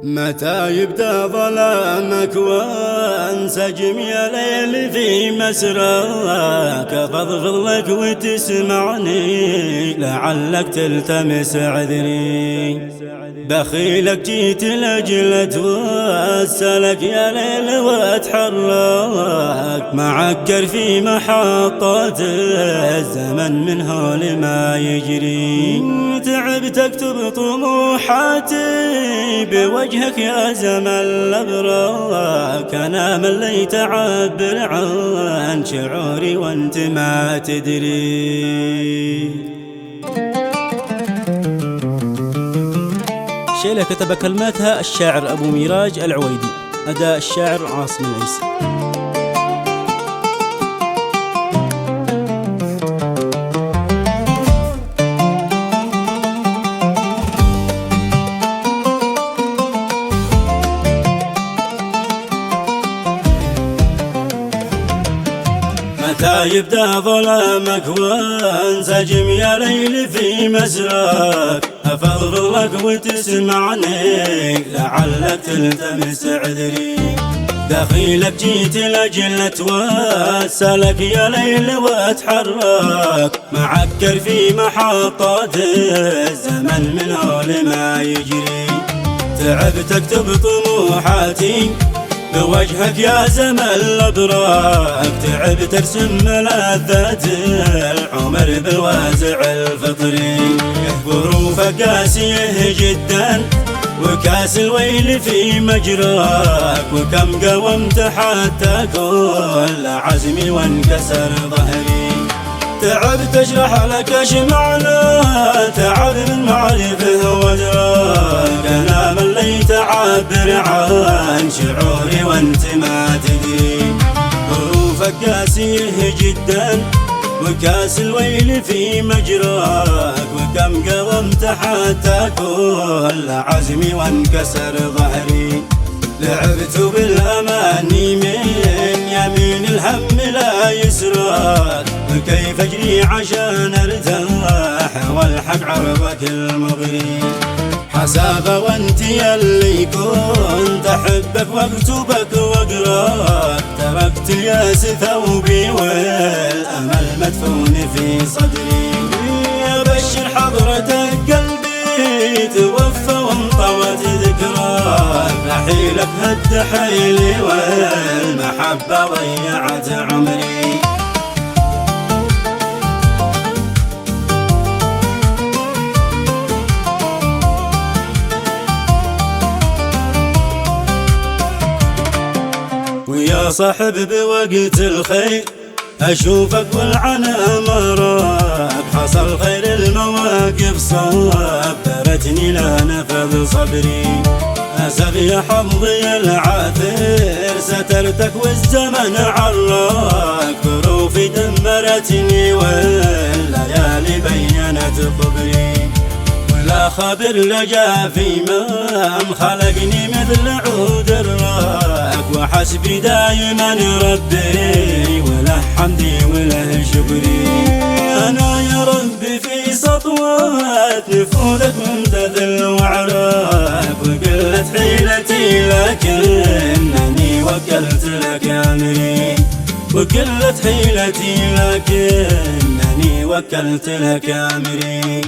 متى يبدأ ظلامك وانسجم يا ليل في مسراك؟ أفضفض لك وتسمعني لعلك تلتمس عذري. بخيلك جيت لأجل أتوسلك يا ليل واتحرك، معكر في محطات الزمن من هول ما يجري. تعبت أكتب طموحاتي بوجهك يا زمن الأبراك، أنا مليت أعبر عن شعوري وانت ما تدري. شيلة كتب كلماتها الشاعر أبو ميراج العويدي، أداء الشاعر عاصم العيسى. متى يبدأ ظلامك وانسجم يا ليل في مسراك؟ أفضفض لك وتسمعني لعلك تلتمس عذري. دخيلك جيت لأجل أتوسلك يا ليل واتحرك، معكر في محطات الزمن من هول ما يجري. تعبت أكتب طموحاتي بوجهك يا زمن الأبراك، تعبت ارسم ملذات العمر بالوازع الفطري. ظروفك قاسية جدا وكاس الويل في مجراك، وكم قاومت حتى كل عزمي وانكسر ظهري. تعبت اشرح لك ايش معنى تعب من معرفه وادراك، انا مليت اعبر عن شعوري وانت ما تدري. ظروفك قاسيه جدا وكاس الويل في مجراك، وكم قاومت حتى كل عزمي وانكسر ظهري. لعبت بالاماني من يمين الهم لا يسراك، وكيف اجري عشان ارتاح والحق عرضك المغري. حسافة وانت يلي كنت احبك واكتبك واقراك، تركت الياس ثوبي والامل مدفون في صدري. ابشر حضرتك قلبي توفى وانطوت ذكراك، رحيلك هد حيلي والمحبة ضيعت عمري. ويا صاحب بوقت الخير أشوفك والعنا مراك، حصل خير المواقف صبرتني لا نفذ صبري. أسف يا حظي العاثر سترتك والزمن عراك، ظروفي دمرتني والليالي بينت خبري. ولا خبر لجا في من خلقني مثل عود الراك، وحسبي دايما ربي وله حمدي وله شكري. أنا يا ربي في سطوات نفوذك ممتثل وعراك، وقلت حيلتي لكنني وكلت لك أمري. وقلت حيلتي لكنني وكلت لك أمري.